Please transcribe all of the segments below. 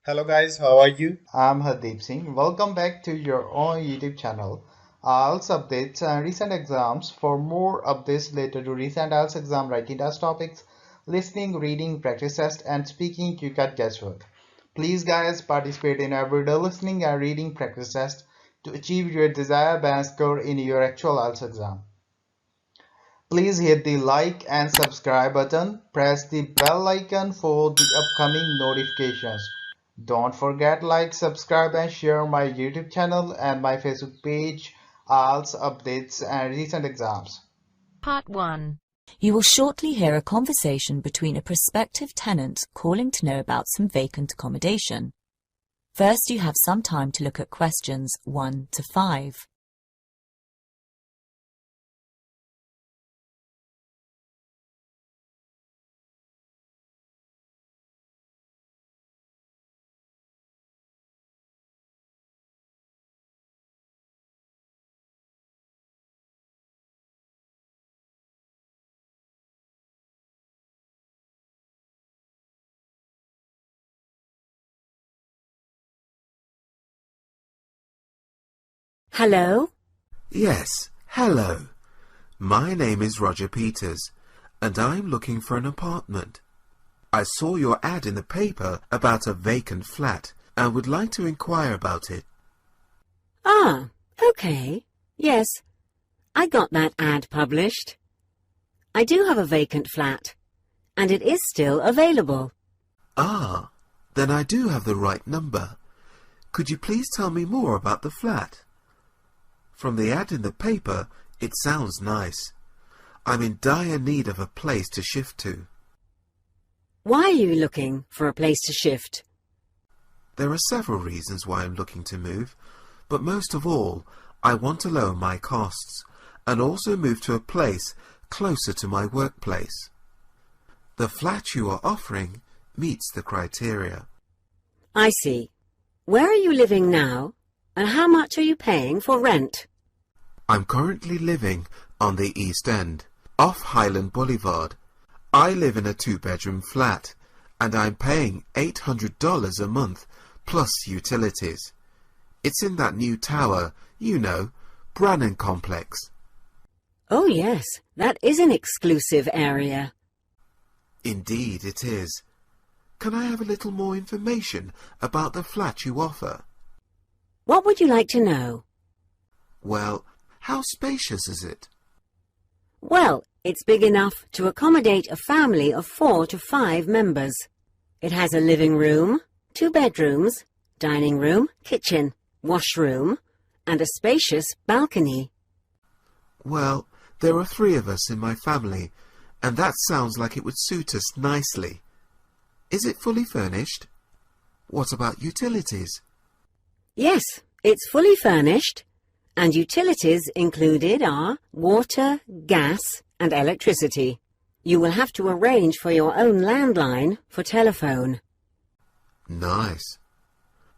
Hello guys, how are you? I'm Hardeep Singh. Welcome back to your own YouTube channel. IELTS updates and recent exams. For more updates related to recent IELTS exam writing test topics, listening, reading, practice test, and speaking, you got guesswork. Please, guys, participate in everyday listening and reading practice test to achieve your desired band score in your actual IELTS exam. Please hit the like and subscribe button. Press the bell icon for the upcoming notifications. Don't forget like, subscribe and share my YouTube channel and my Facebook page, IELTS updates and recent exams. Part 1. You will shortly hear a conversation between a prospective tenant calling to know about some vacant accommodation. First, you have some time to look at questions 1 to 5. Hello? Yes, hello. My name is Roger Peters, and I'm looking for an apartment. I saw your ad in the paper about a vacant flat and would like to inquire about it. Ah, okay. Yes, I got that ad published. I do have a vacant flat, and it is still available. Ah, then I do have the right number. Could you please tell me more about the flat? From the ad in the paper, it sounds nice. I'm in dire need of a place to shift to. Why are you looking for a place to shift? There are several reasons why I'm looking to move, but most of all, I want to lower my costs and also move to a place closer to my workplace. The flat you are offering meets the criteria. I see. Where are you living now, and how much are you paying for rent? I'm currently living on the East End, off Highland Boulevard. I live in a two-bedroom flat, and I'm paying $800 a month, plus utilities. It's in that new tower, you know, Brannan Complex. Oh yes, that is an exclusive area. Indeed it is. Can I have a little more information about the flat you offer? What would you like to know? Well, how spacious is it? Well, it's big enough to accommodate a family of 4 to 5 members. It has a living room, 2 bedrooms, dining room, kitchen, washroom, and a spacious balcony. Well, there are 3 of us in my family, and that sounds like it would suit us nicely. Is it fully furnished? What about utilities? Yes, it's fully furnished, and utilities included are water, gas, and electricity. You will have to arrange for your own landline for telephone. Nice.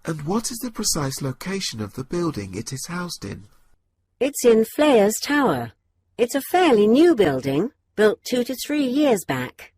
And what is the precise location of the building it is housed in? It's in Flayers Tower. It's a fairly new building, built 2 to 3 years back.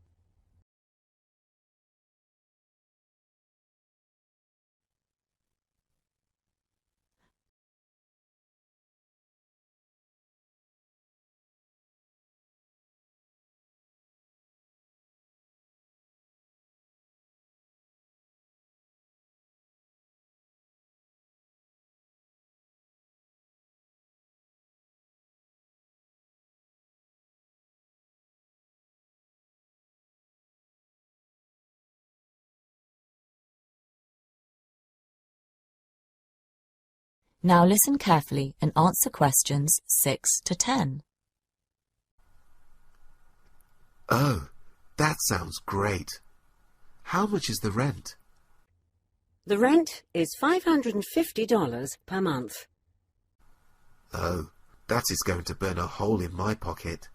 Now listen carefully and answer questions 6 to 10. Oh, that sounds great. How much is the rent? The rent is $550 per month. Oh, that is going to burn a hole in my pocket.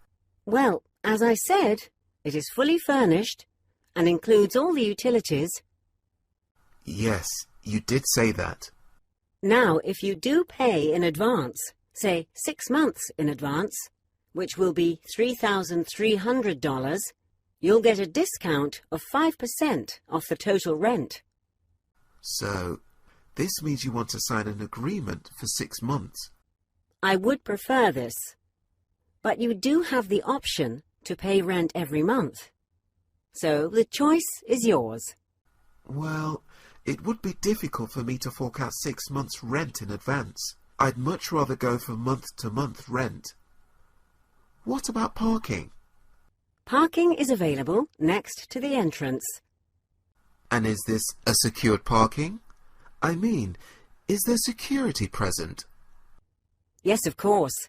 Well, as I said, it is fully furnished and includes all the utilities. Yes, you did say that. Now, if you do pay in advance, say 6 months in advance, which will be $3,300, you'll get a discount of 5% off the total rent. So, this means you want to sign an agreement for 6 months. I would prefer this, but you do have the option to pay rent every month. So the choice is yours. Well, it would be difficult for me to fork out 6 months' rent in advance. I'd much rather go for month-to-month rent. What about parking? Parking is available next to the entrance. And is this a secured parking? I mean, is there security present? Yes, of course.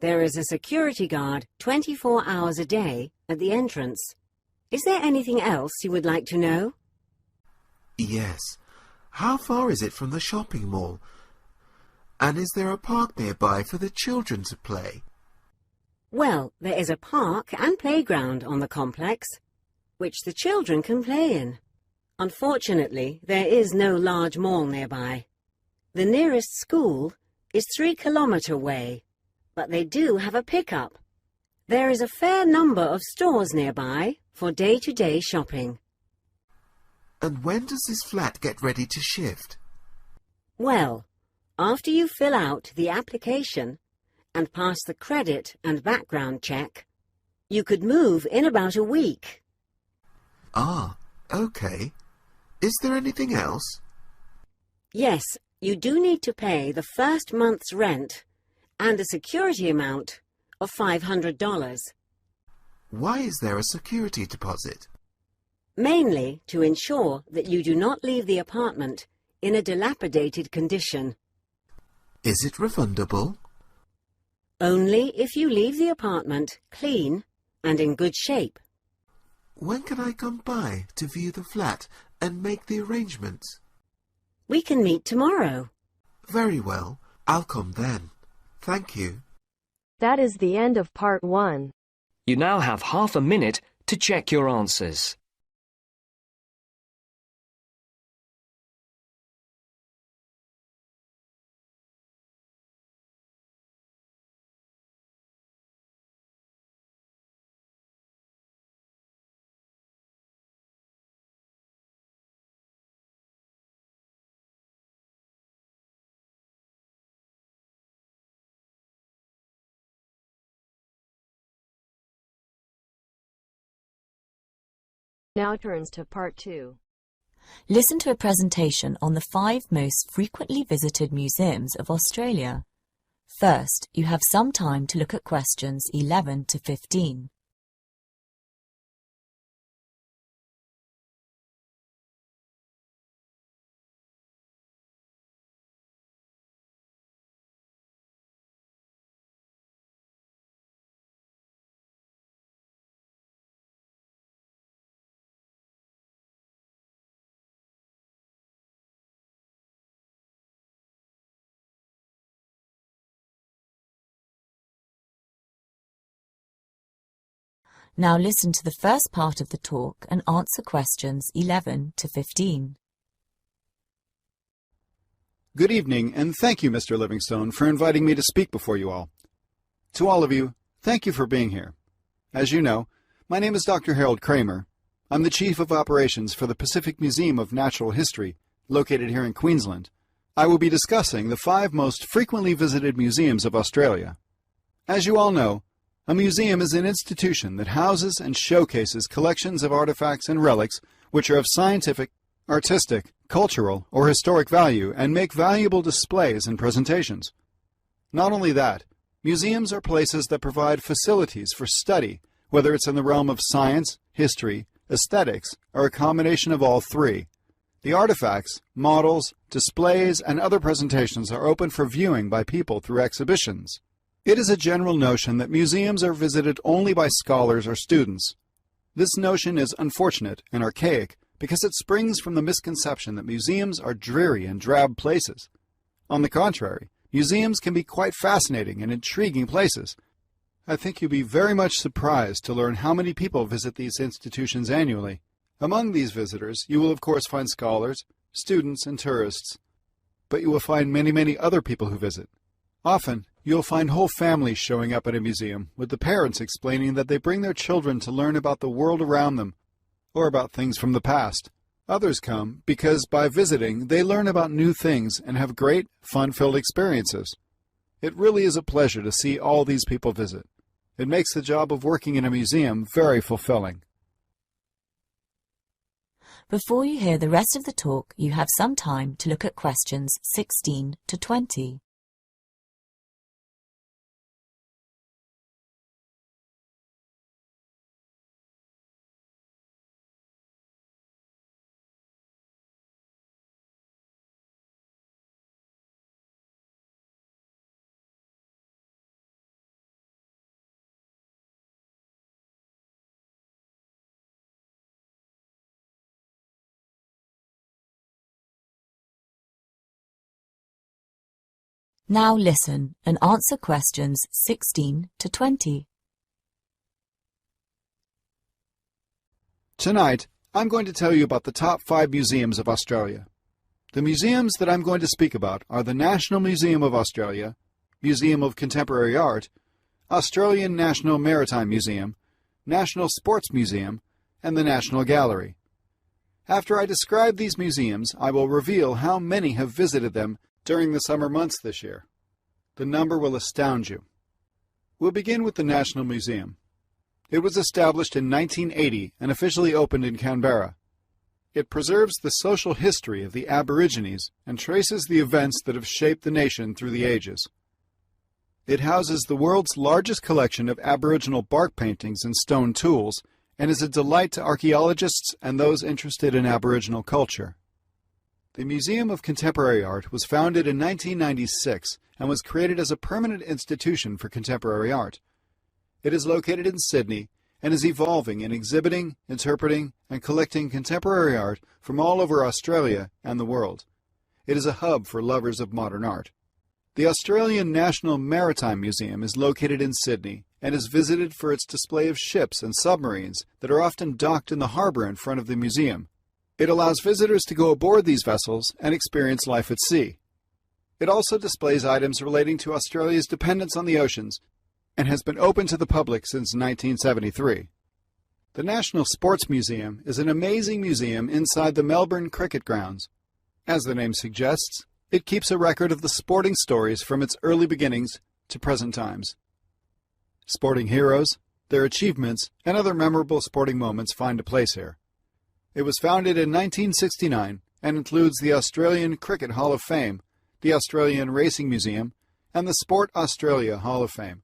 There is a security guard 24 hours a day at the entrance. Is there anything else you would like to know? Yes. How far is it from the shopping mall? And is there a park nearby for the children to play? Well, there is a park and playground on the complex, which the children can play in. Unfortunately, there is no large mall nearby. The nearest school is 3 kilometers away, but they do have a pickup. There is a fair number of stores nearby for day-to-day shopping. And when does this flat get ready to shift? Well, after you fill out the application and pass the credit and background check, you could move in about a week. Ah, okay. Is there anything else? Yes, you do need to pay the first month's rent and a security amount of $500. Why is there a security deposit? Mainly to ensure that you do not leave the apartment in a dilapidated condition. Is it refundable? Only if you leave the apartment clean and in good shape. When can I come by to view the flat and make the arrangements? We can meet tomorrow. Very well. I'll come then. Thank you. That is the end of part 1. You now have half a minute to check your answers. Now turns to part 2. Listen to a presentation on the 5 most frequently visited museums of Australia. First, you have some time to look at questions 11 to 15. Now listen to the first part of the talk and answer questions 11 to 15. Good evening, and thank you, Mr. Livingstone, for inviting me to speak before you all. To all of you, thank you for being here. As you know, my name is Dr. Harold Kramer. I'm the Chief of Operations for the Pacific Museum of Natural History, located here in Queensland. I will be discussing the 5 most frequently visited museums of Australia. As you all know, a museum is an institution that houses and showcases collections of artifacts and relics which are of scientific, artistic, cultural, or historic value and make valuable displays and presentations. Not only that, museums are places that provide facilities for study, whether it's in the realm of science, history, aesthetics, or a combination of all 3. The artifacts, models, displays, and other presentations are open for viewing by people through exhibitions. It is a general notion that museums are visited only by scholars or students. This notion is unfortunate and archaic because it springs from the misconception that museums are dreary and drab places. On the contrary, museums can be quite fascinating and intriguing places. I think you'll be very much surprised to learn how many people visit these institutions annually. Among these visitors, you will of course find scholars, students, and tourists. But you will find many other people who visit. Often, you'll find whole families showing up at a museum, with the parents explaining that they bring their children to learn about the world around them, or about things from the past. Others come because by visiting they learn about new things and have great, fun-filled experiences. It really is a pleasure to see all these people visit. It makes the job of working in a museum very fulfilling. Before you hear the rest of the talk, you have some time to look at questions 16 to 20. Now listen and answer questions 16 to 20. Tonight, I'm going to tell you about the top 5 museums of Australia. The museums that I'm going to speak about are the National Museum of Australia, Museum of Contemporary Art, Australian National Maritime Museum, National Sports Museum, and the National Gallery. After I describe these museums, I will reveal how many have visited them during the summer months this year. The number will astound you. We'll begin with the National Museum. It was established in 1980 and officially opened in Canberra. It preserves the social history of the Aborigines and traces the events that have shaped the nation through the ages. It houses the world's largest collection of Aboriginal bark paintings and stone tools and is a delight to archaeologists and those interested in Aboriginal culture. The Museum of Contemporary Art was founded in 1996 and was created as a permanent institution for contemporary art. It is located in Sydney and is evolving in exhibiting, interpreting, and collecting contemporary art from all over Australia and the world. It is a hub for lovers of modern art. The Australian National Maritime Museum is located in Sydney and is visited for its display of ships and submarines that are often docked in the harbour in front of the museum. It allows visitors to go aboard these vessels and experience life at sea. It also displays items relating to Australia's dependence on the oceans and has been open to the public since 1973. The National Sports Museum is an amazing museum inside the Melbourne Cricket Grounds. As the name suggests, it keeps a record of the sporting stories from its early beginnings to present times. Sporting heroes, their achievements, and other memorable sporting moments find a place here. It was founded in 1969 and includes the Australian Cricket Hall of Fame, the Australian Racing Museum, and the Sport Australia Hall of Fame.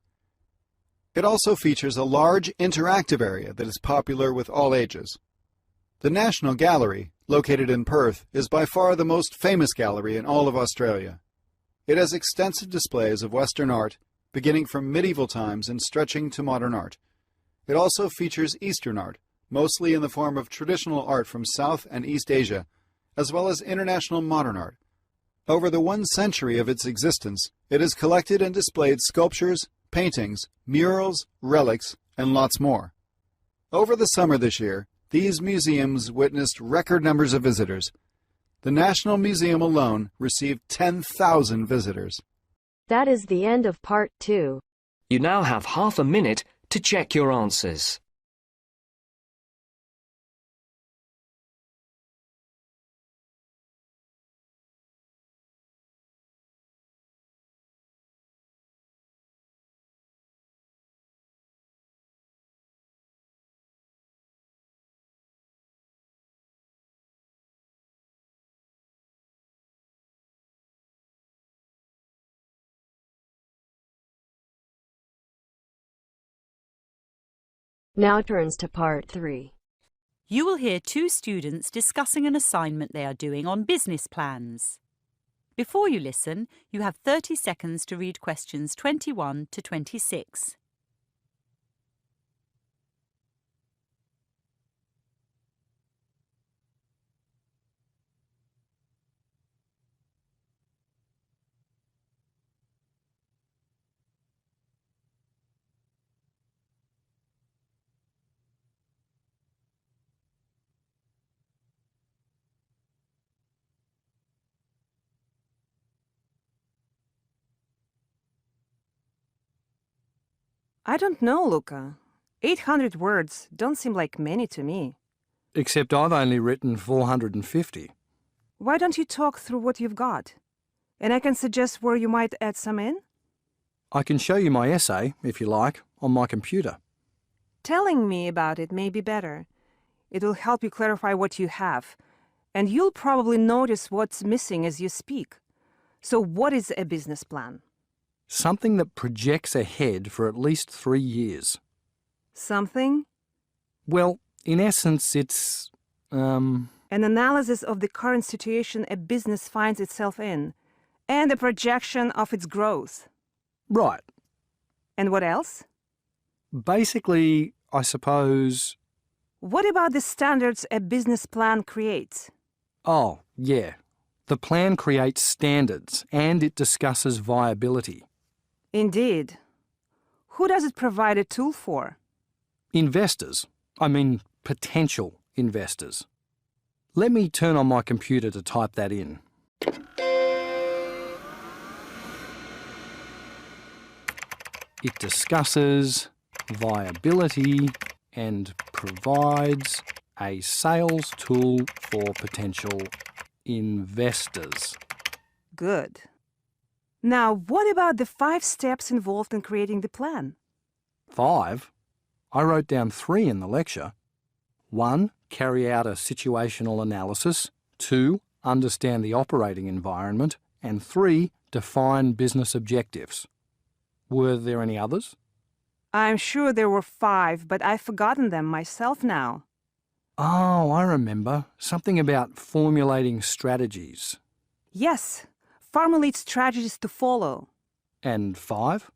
It also features a large interactive area that is popular with all ages. The National Gallery, located in Perth, is by far the most famous gallery in all of Australia. It has extensive displays of Western art, beginning from medieval times and stretching to modern art. It also features Eastern art, mostly in the form of traditional art from South and East Asia, as well as international modern art. Over the 1 century of its existence, it has collected and displayed sculptures, paintings, murals, relics, and lots more. Over the summer this year, these museums witnessed record numbers of visitors. The National Museum alone received 10,000 visitors. That is the end of part 2. You now have half a minute to check your answers. Now turns to part 3. You will hear 2 students discussing an assignment they are doing on business plans. Before you listen, you have 30 seconds to read questions 21 to 26. I don't know, Luca. 800 words don't seem like many to me. except I've only written 450. Why don't you talk through what you've got? And I can suggest where you might add some in? I can show you my essay, if you like, on my computer. Telling me about it may be better. It will help you clarify what you have, and you'll probably notice what's missing as you speak. So what is a business plan? Something that projects ahead for at least 3 years. Something? Well, in essence, it's, An analysis of the current situation a business finds itself in, and a projection of its growth. Right. And what else? Basically, I suppose... What about the standards a business plan creates? Oh, yeah. The plan creates standards and it discusses viability. Indeed. Who does it provide a tool for? Investors. I mean, potential investors. Let me turn on my computer to type that in. It discusses viability and provides a sales tool for potential investors. Good. Now, what about the 5 steps involved in creating the plan? 5? I wrote down 3 in the lecture. 1, carry out a situational analysis. 2, understand the operating environment. And 3, define business objectives. Were there any others? I'm sure there were 5, but I've forgotten them myself now. Oh, I remember. Something about formulating strategies. Yes, formulate strategies to follow. And 5?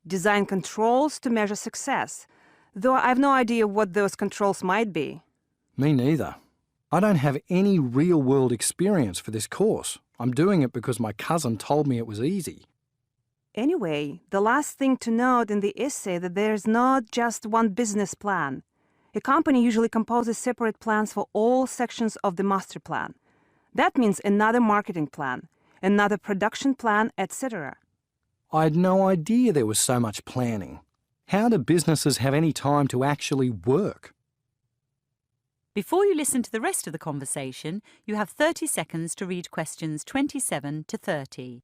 Design controls to measure success, though I've no idea what those controls might be. Me neither. I don't have any real-world experience for this course. I'm doing it because my cousin told me it was easy. Anyway, the last thing to note in the essay that there's not just one business plan. A company usually composes separate plans for all sections of the master plan. That means another marketing plan, another production plan, etc. I had no idea there was so much planning. How do businesses have any time to actually work? Before you listen to the rest of the conversation, you have 30 seconds to read questions 27 to 30.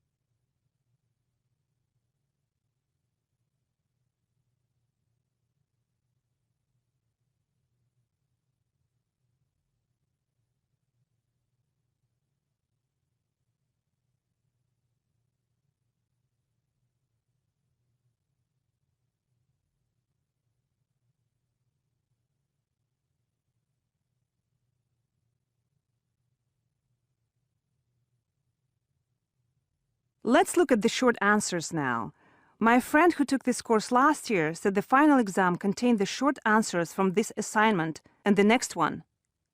Let's look at the short answers now. My friend who took this course last year said the final exam contained the short answers from this assignment and the next one.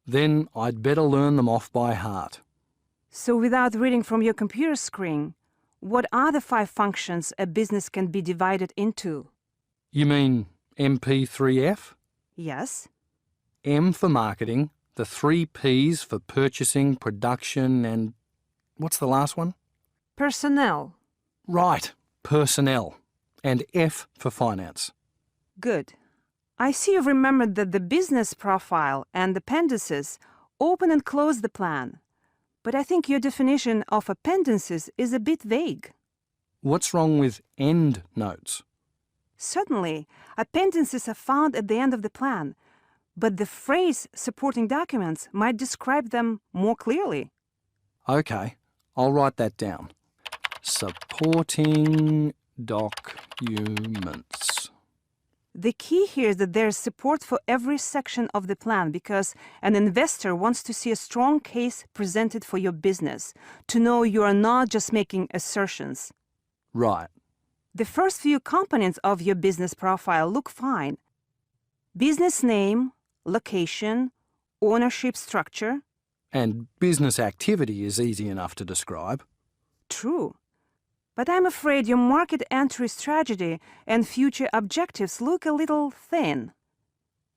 Then I'd better learn them off by heart. So without reading from your computer screen, what are the 5 functions a business can be divided into? You mean MP3F? Yes. M for marketing, the 3 Ps for purchasing, production, and... what's the last one? Personnel. Right, personnel. And F for finance. Good. I see you've remembered that the business profile and appendices open and close the plan. But I think your definition of appendices is a bit vague. What's wrong with end notes? Certainly, appendices are found at the end of the plan, but the phrase supporting documents might describe them more clearly. Okay, I'll write that down. Supporting documents. The key here is that there is support for every section of the plan because an investor wants to see a strong case presented for your business, to know you are not just making assertions. Right. The first few components of your business profile look fine. Business name, location, ownership structure. And business activity is easy enough to describe. True. But I'm afraid your market entry strategy and future objectives look a little thin.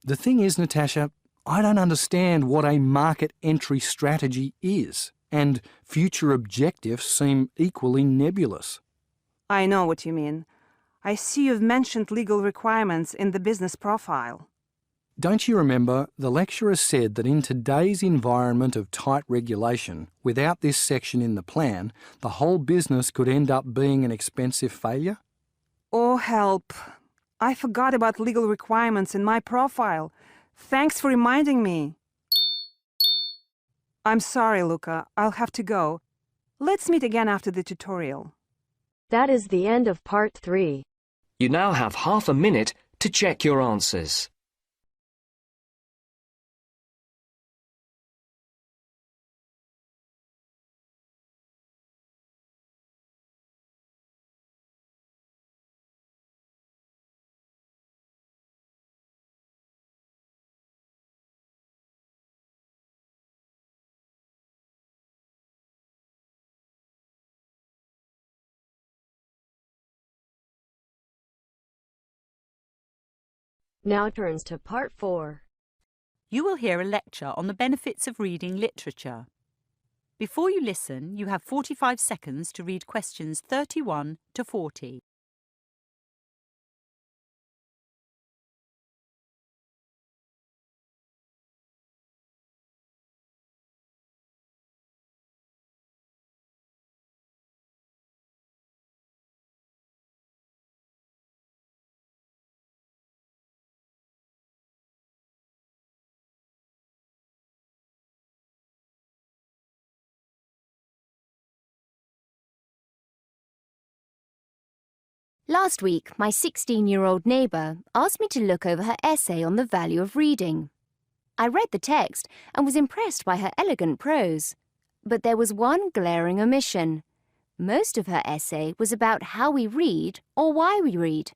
The thing is, Natasha, I don't understand what a market entry strategy is, and future objectives seem equally nebulous. I know what you mean. I see you've mentioned legal requirements in the business profile. Don't you remember the lecturer said that in today's environment of tight regulation, without this section in the plan, the whole business could end up being an expensive failure? Oh, help. I forgot about legal requirements in my profile. Thanks for reminding me. I'm sorry, Luca. I'll have to go. Let's meet again after the tutorial. That is the end of part 3. You now have half a minute to check your answers. Now turns to part 4. You will hear a lecture on the benefits of reading literature. Before you listen, you have 45 seconds to read questions 31 to 40. Last week, my 16-year-old neighbour asked me to look over her essay on the value of reading. I read the text and was impressed by her elegant prose. But there was one glaring omission. Most of her essay was about how we read or why we read.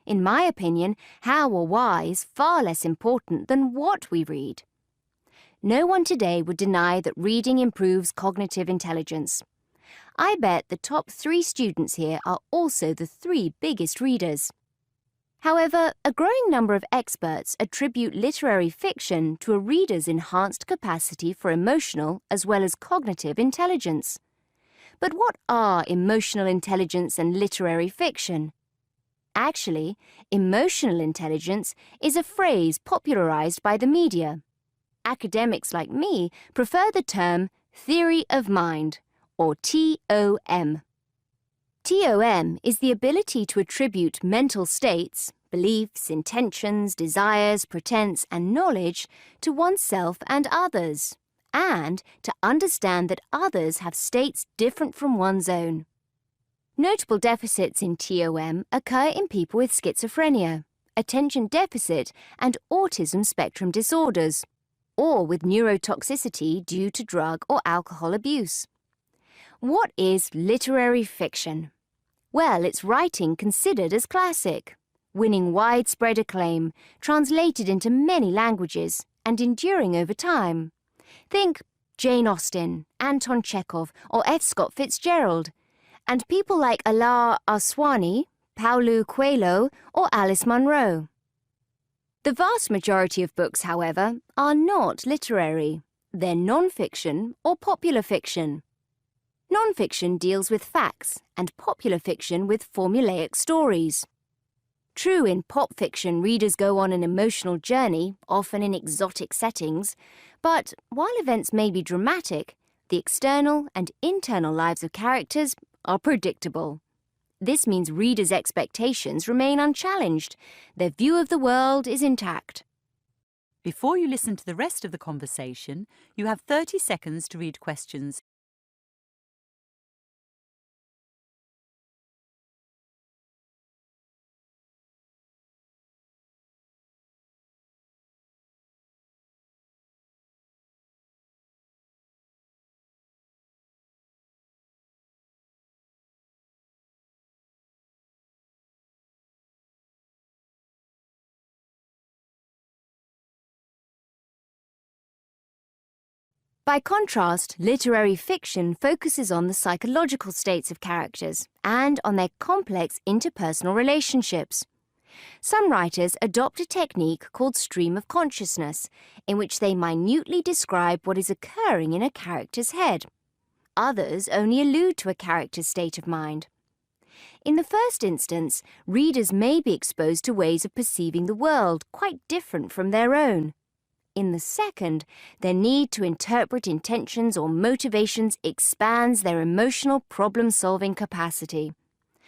In my opinion, how or why is far less important than what we read. No one today would deny that reading improves cognitive intelligence. I bet the top 3 students here are also the 3 biggest readers. However, a growing number of experts attribute literary fiction to a reader's enhanced capacity for emotional as well as cognitive intelligence. But what are emotional intelligence and literary fiction? Actually, emotional intelligence is a phrase popularized by the media. Academics like me prefer the term theory of mind, or TOM. TOM is the ability to attribute mental states, beliefs, intentions, desires, pretence, and knowledge to oneself and others, and to understand that others have states different from one's own. Notable deficits in TOM occur in people with schizophrenia, attention deficit, and autism spectrum disorders, or with neurotoxicity due to drug or alcohol abuse. What is literary fiction? Well, it's writing considered as classic, winning widespread acclaim, translated into many languages, and enduring over time. Think Jane Austen, Anton Chekhov, or F. Scott Fitzgerald, and people like Ala Aswani, Paulo Coelho, or Alice Munro. The vast majority of books, however, are not literary. They're non-fiction or popular fiction. Non-fiction deals with facts, and popular fiction with formulaic stories. True, in pop fiction, readers go on an emotional journey, often in exotic settings, but while events may be dramatic, the external and internal lives of characters are predictable. This means readers' expectations remain unchallenged. Their view of the world is intact. Before you listen to the rest of the conversation, you have 30 seconds to read questions. By contrast, literary fiction focuses on the psychological states of characters and on their complex interpersonal relationships. Some writers adopt a technique called stream of consciousness, in which they minutely describe what is occurring in a character's head. Others only allude to a character's state of mind. In the first instance, readers may be exposed to ways of perceiving the world quite different from their own. In the second, their need to interpret intentions or motivations expands their emotional problem-solving capacity.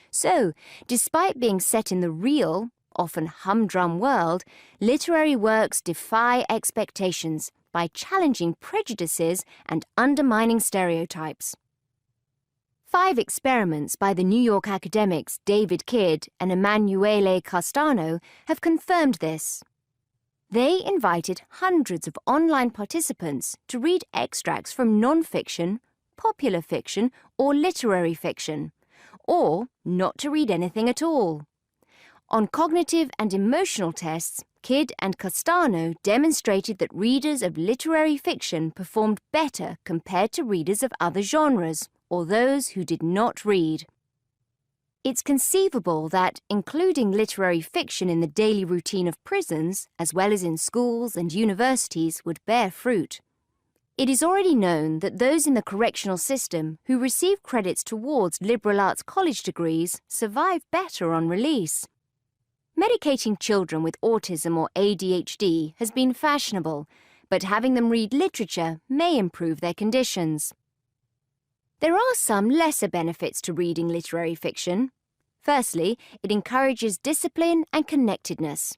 So, despite being set in the real, often humdrum world, literary works defy expectations by challenging prejudices and undermining stereotypes. 5 experiments by the New York academics David Kidd and Emanuele Castano have confirmed this. They invited hundreds of online participants to read extracts from non-fiction, popular fiction, or literary fiction, or not to read anything at all. On cognitive and emotional tests, Kidd and Castano demonstrated that readers of literary fiction performed better compared to readers of other genres, or those who did not read. It's conceivable that including literary fiction in the daily routine of prisons, as well as in schools and universities, would bear fruit. It is already known that those in the correctional system who receive credits towards liberal arts college degrees survive better on release. Medicating children with autism or ADHD has been fashionable, but having them read literature may improve their conditions. There are some lesser benefits to reading literary fiction. Firstly, it encourages discipline and connectedness.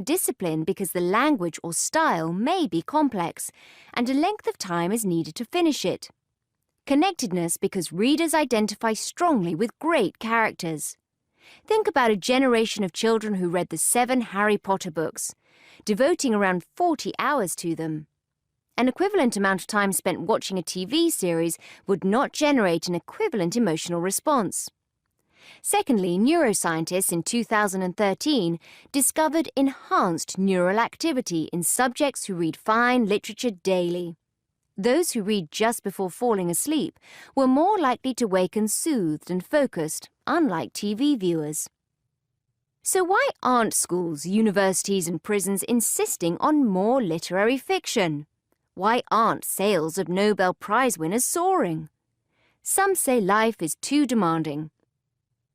Discipline because the language or style may be complex, and a length of time is needed to finish it. Connectedness because readers identify strongly with great characters. Think about a generation of children who read the 7 Harry Potter books, devoting around 40 hours to them. An equivalent amount of time spent watching a TV series would not generate an equivalent emotional response. Secondly, neuroscientists in 2013 discovered enhanced neural activity in subjects who read fine literature daily. Those who read just before falling asleep were more likely to waken soothed and focused, unlike TV viewers. So why aren't schools, universities and prisons insisting on more literary fiction? Why aren't sales of Nobel Prize winners soaring? Some say life is too demanding.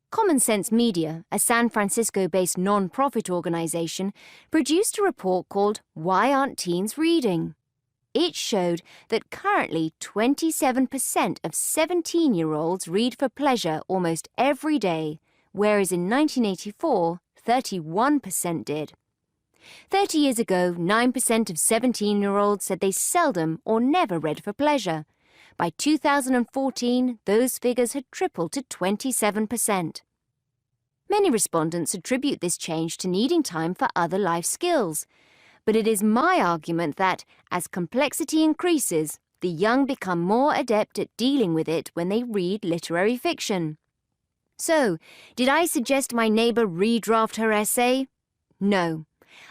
Common Sense Media, a San Francisco-based non-profit organization, produced a report called Why Aren't Teens Reading? It showed that currently 27% of 17-year-olds read for pleasure almost every day, whereas in 1984, 31% did. 30 years ago, 9% of 17-year-olds said they seldom or never read for pleasure. By 2014, those figures had tripled to 27%. Many respondents attribute this change to needing time for other life skills. But it is my argument that, as complexity increases, the young become more adept at dealing with it when they read literary fiction. So, did I suggest my neighbour redraft her essay? No.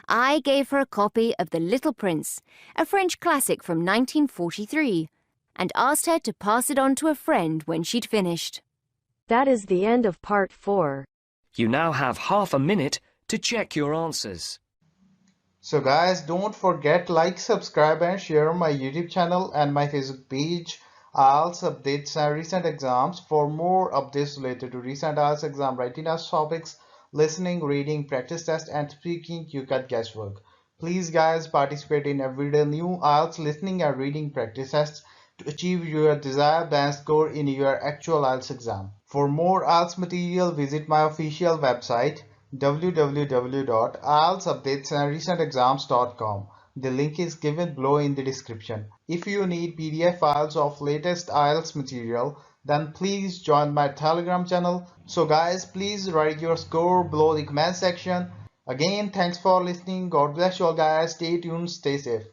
I gave her a copy of The Little Prince, a French classic from 1943, and asked her to pass it on to a friend when she'd finished. That is the end of part 4. You now have half a minute to check your answers. So guys, don't forget like, subscribe and share my YouTube channel and my Facebook page. IELTS updates and recent exams. For more updates related to recent IELTS exam writing test topics, listening, reading, practice test and speaking, you got guesswork. Please guys, participate in everyday new IELTS listening and reading practice tests to achieve your desired band score in your actual IELTS exam. For more IELTS material, visit my official website www.ieltsupdatesandrecentexams.com. The link is given below in the description. If you need PDF files of latest IELTS material, then please join my Telegram channel. So guys, please write your score below the comment section. Again, thanks for listening. God bless you all guys. Stay tuned, stay safe.